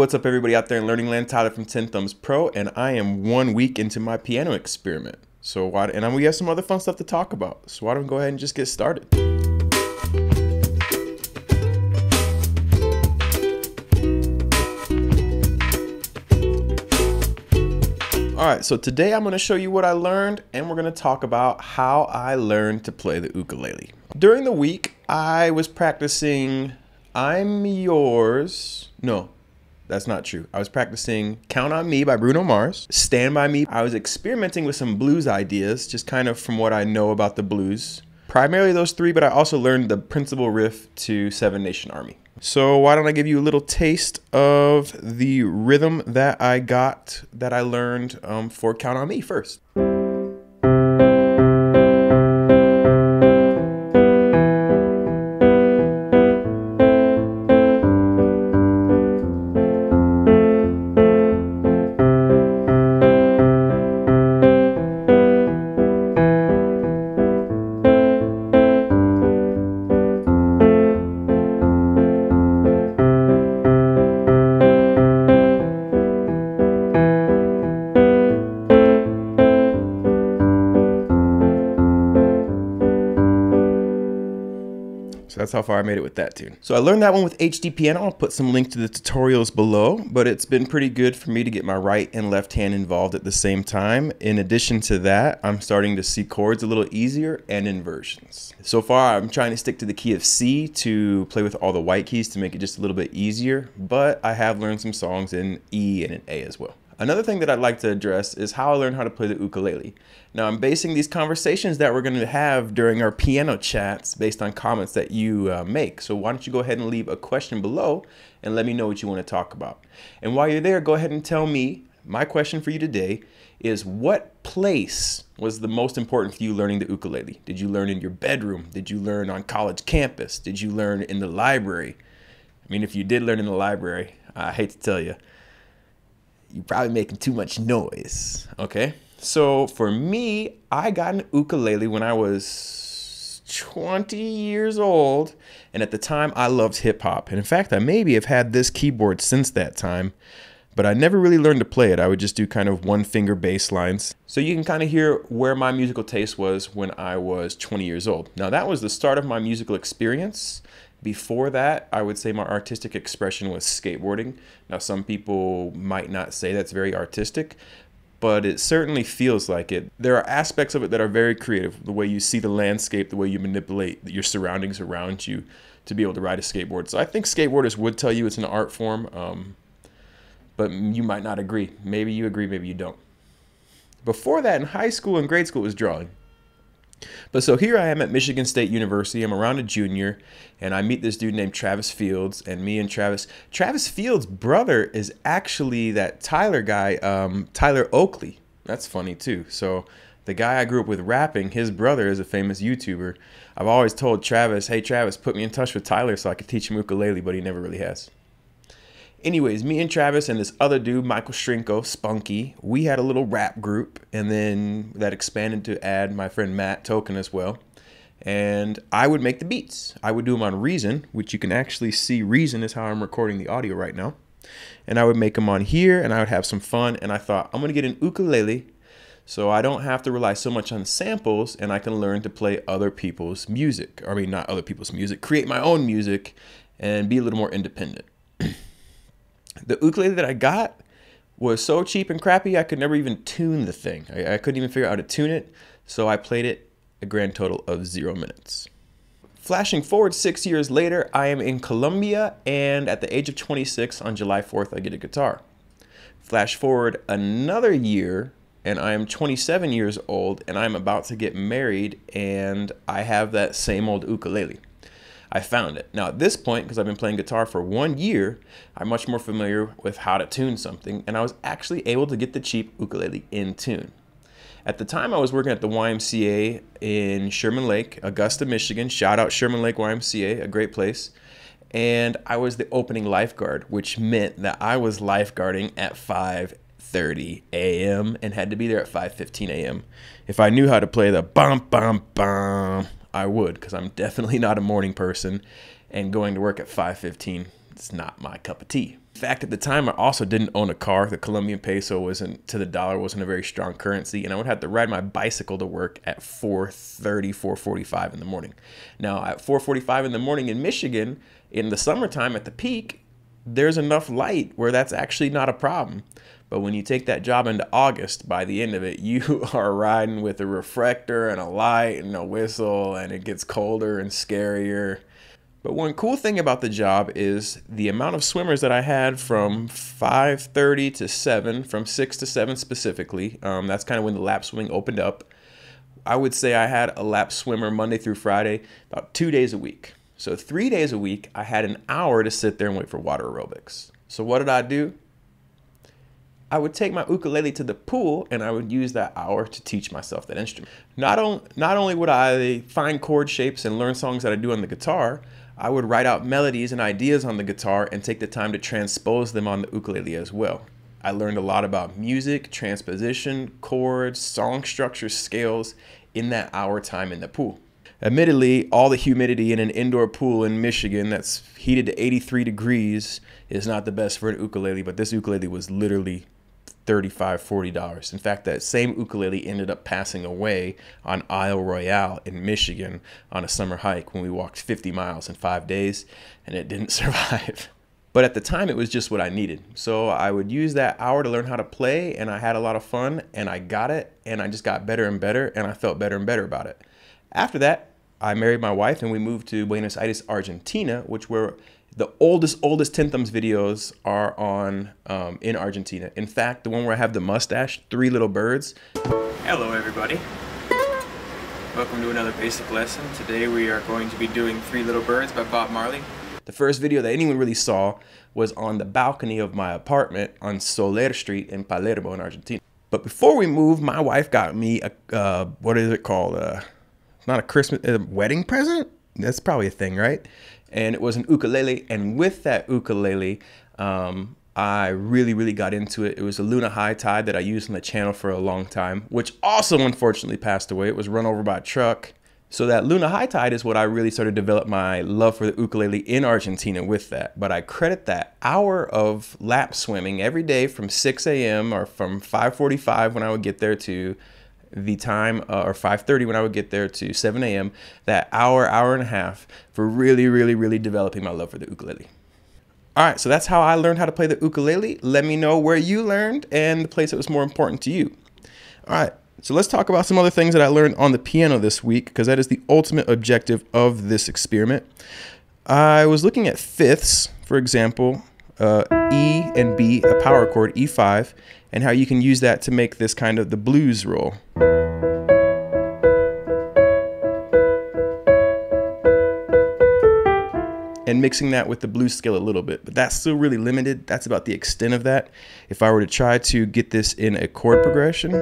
what's up everybody out there in Learning Land? Tyler from Tenthumbs Pro, and I am 1 week into my piano experiment. We have some other fun stuff to talk about. So why don't we go ahead and just get started? Alright, so today I'm going to show you what I learned, and we're going to talk about how I learned to play the ukulele. During the week, I was practicing I'm Yours. No, that's not true. I was practicing Count on Me by Bruno Mars, Stand By Me. I was experimenting with some blues ideas, just kind of from what I know about the blues. Primarily those three, but I also learned the principal riff to Seven Nation Army. So why don't I give you a little taste of the rhythm that I learned for Count on Me first. So that's how far I made it with that tune. So I learned that one with HD piano. I'll put some links to the tutorials below, but it's been pretty good for me to get my right and left hand involved at the same time. In addition to that, I'm starting to see chords a little easier and inversions. So far, I'm trying to stick to the key of C to play with all the white keys to make it just a little bit easier, but I have learned some songs in E and in A as well. Another thing that I'd like to address is how I learned how to play the ukulele. Now, I'm basing these conversations that we're going to have during our piano chats based on comments that you make. So why don't you go ahead and leave a question below and let me know what you want to talk about. And while you're there, go ahead and tell me, my question for you today is, what place was the most important for you learning the ukulele? Did you learn in your bedroom? Did you learn on college campus? Did you learn in the library? I mean, if you did learn in the library, I hate to tell you, you're probably making too much noise, okay? So for me, I got an ukulele when I was 20 years old, and at the time I loved hip hop. And in fact, I maybe have had this keyboard since that time, but I never really learned to play it. I would just do kind of one finger bass lines. So you can kind of hear where my musical taste was when I was 20 years old. Now that was the start of my musical experience. Before that, I would say my artistic expression was skateboarding. Now, some people might not say that's very artistic, but it certainly feels like it. There are aspects of it that are very creative. The way you see the landscape, the way you manipulate your surroundings around you to be able to ride a skateboard. So I think skateboarders would tell you it's an art form, but you might not agree. Maybe you agree, maybe you don't. Before that, in high school and grade school, it was drawing. But so here I am at Michigan State University. I'm around a junior, and I meet this dude named Travis Fields, and me and Travis Fields' brother is actually that Tyler guy, Tyler Oakley. That's funny too. So the guy I grew up with rapping, his brother is a famous YouTuber. I've always told Travis, hey Travis, put me in touch with Tyler so I could teach him ukulele, but he never really has. Anyways, me and Travis and this other dude, Michael Shrinko, Spunky, we had a little rap group, and then that expanded to add my friend Matt Token as well. And I would make the beats. I would do them on Reason, which you can actually see. Reason is how I'm recording the audio right now. And I would make them on here, and I would have some fun. And I thought, I'm going to get an ukulele so I don't have to rely so much on samples, and I can learn to play other people's music. I mean, not other people's music, create my own music and be a little more independent. The ukulele that I got was so cheap and crappy, I could never even tune the thing. I couldn't even figure out how to tune it, so I played it a grand total of 0 minutes. Flashing forward 6 years later, I am in Colombia, and at the age of 26, on July 4th, I get a guitar. Flash forward another year, and I am 27 years old, and I'm about to get married, and I have that same old ukulele. I found it. Now at this point, because I've been playing guitar for 1 year, I'm much more familiar with how to tune something, and I was actually able to get the cheap ukulele in tune. At the time, I was working at the YMCA in Sherman Lake, Augusta, Michigan. Shout out Sherman Lake YMCA, a great place. And I was the opening lifeguard, which meant that I was lifeguarding at 5:30 a.m. and had to be there at 5:15 a.m. If I knew how to play the bum bum bum, I would, because I'm definitely not a morning person, and going to work at 5:15 it's not my cup of tea. In fact, at the time, I also didn't own a car. The Colombian peso wasn't, to the dollar, wasn't a very strong currency, and I would have to ride my bicycle to work at 4:30, 4:45 in the morning. Now, at 4:45 in the morning in Michigan, in the summertime at the peak, there's enough light where that's actually not a problem. But when you take that job into August, by the end of it, you are riding with a reflector and a light and a whistle, and it gets colder and scarier. But one cool thing about the job is the amount of swimmers that I had from 5:30 to 7, from 6 to 7 specifically. That's kind of when the lap swimming opened up. I would say I had a lap swimmer Monday through Friday, about 2 days a week. So 3 days a week, I had an hour to sit there and wait for water aerobics. So what did I do? I would take my ukulele to the pool and I would use that hour to teach myself that instrument. Not only would I find chord shapes and learn songs that I do on the guitar, I would write out melodies and ideas on the guitar and take the time to transpose them on the ukulele as well. I learned a lot about music, transposition, chords, song structure, scales in that hour time in the pool. Admittedly, all the humidity in an indoor pool in Michigan that's heated to 83 degrees is not the best for an ukulele, but this ukulele was literally $35, $40. In fact, that same ukulele ended up passing away on Isle Royale in Michigan on a summer hike when we walked 50 miles in 5 days, and it didn't survive. But at the time, it was just what I needed. So I would use that hour to learn how to play, and I had a lot of fun, and I got it, and I just got better and better, and I felt better and better about it. After that, I married my wife, and we moved to Buenos Aires, Argentina, which were the oldest Tenthumbs videos are on in Argentina. In fact, the one where I have the mustache, Three Little Birds. Hello, everybody. Welcome to another basic lesson. Today we are going to be doing Three Little Birds by Bob Marley. The first video that anyone really saw was on the balcony of my apartment on Soler Street in Palermo in Argentina. But before we moved, my wife got me a, what is it called? Not a Christmas, a wedding present? That's probably a thing, right? And it was an ukulele, and with that ukulele, I really got into it. It was a Luna High Tide that I used on the channel for a long time, which also unfortunately passed away. It was run over by a truck. So that Luna High Tide is what I really started to develop my love for the ukulele in Argentina with that. But I credit that hour of lap swimming every day from 6 a.m. or from 5:45 when I would get there to the time, or 5:30 when I would get there to 7 a.m., that hour and a half for really developing my love for the ukulele. All right, so that's how I learned how to play the ukulele. Let me know where you learned and the place that was more important to you. All right, so let's talk about some other things that I learned on the piano this week, because that is the ultimate objective of this experiment. I was looking at fifths, for example, E and B, a power chord, E5, and how you can use that to make this kind of the blues roll. And mixing that with the blues scale a little bit, but that's still really limited. That's about the extent of that. If I were to try to get this in a chord progression,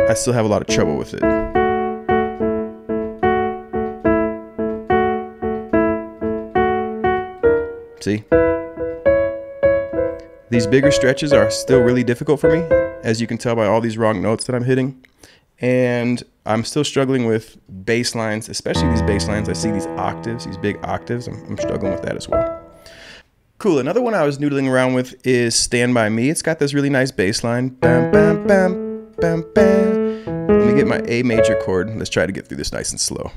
I still have a lot of trouble with it. See? These bigger stretches are still really difficult for me, as you can tell by all these wrong notes that I'm hitting. And I'm still struggling with bass lines, especially these bass lines. I see these octaves, these big octaves. I'm struggling with that as well. Cool, another one I was noodling around with is Stand By Me. It's got this really nice bass line. Bam, bam, bam, bam, bam. Let me get my A major chord. Let's try to get through this nice and slow.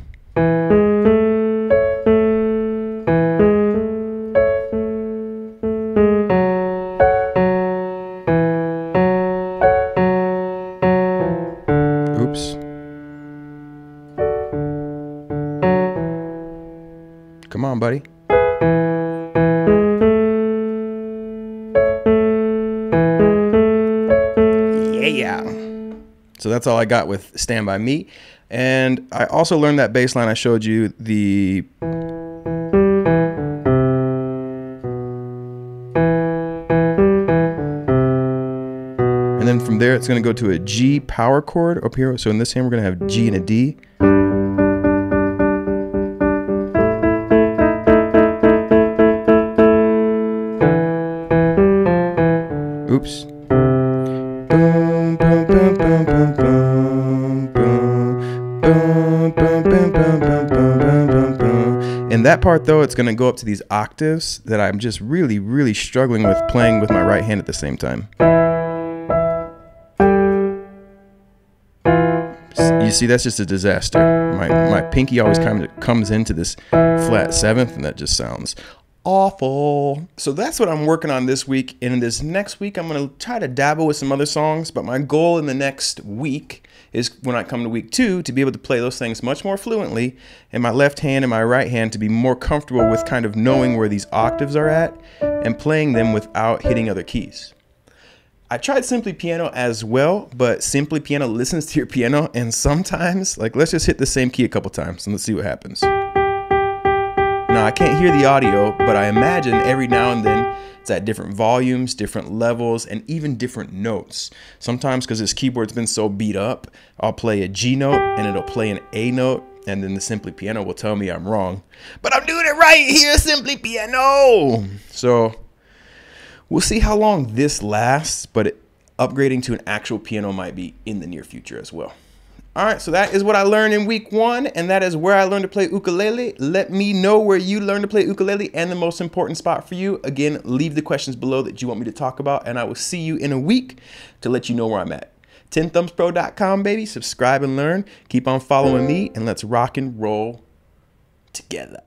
Oops. Come on, buddy. Yeah. So that's all I got with Stand By Me. And I also learned that bass line I showed you, the and then from there it's going to go to a G power chord up here. So in this hand we're going to have G and a D. Oops. Boom, boom, boom, boom, boom, boom, boom, boom, boom, boom, boom, In that part though, it's gonna go up to these octaves that I'm just really, really struggling with playing with my right hand at the same time. You see, that's just a disaster. My pinky always kind of comes into this flat seventh, and that just sounds awful. So that's what I'm working on this week. And in this next week, I'm going to try to dabble with some other songs. But my goal in the next week is, when I come to week 2, to be able to play those things much more fluently, and my left hand and my right hand to be more comfortable with kind of knowing where these octaves are at and playing them without hitting other keys. I tried Simply Piano as well, but Simply Piano listens to your piano, and sometimes, like, let's just hit the same key a couple times and let's see what happens. Now, I can't hear the audio, but I imagine every now and then it's at different volumes, different levels, and even different notes. Sometimes, because this keyboard's been so beat up, I'll play a G note and it'll play an A note, and then the Simply Piano will tell me I'm wrong. But I'm doing it right here, Simply Piano! So we'll see how long this lasts, but upgrading to an actual piano might be in the near future as well. All right, so that is what I learned in week 1, and that is where I learned to play ukulele. Let me know where you learned to play ukulele and the most important spot for you. Again, leave the questions below that you want me to talk about, and I will see you in a week to let you know where I'm at. Tenthumbspro.com, baby. Subscribe and learn. Keep on following me, and let's rock and roll together.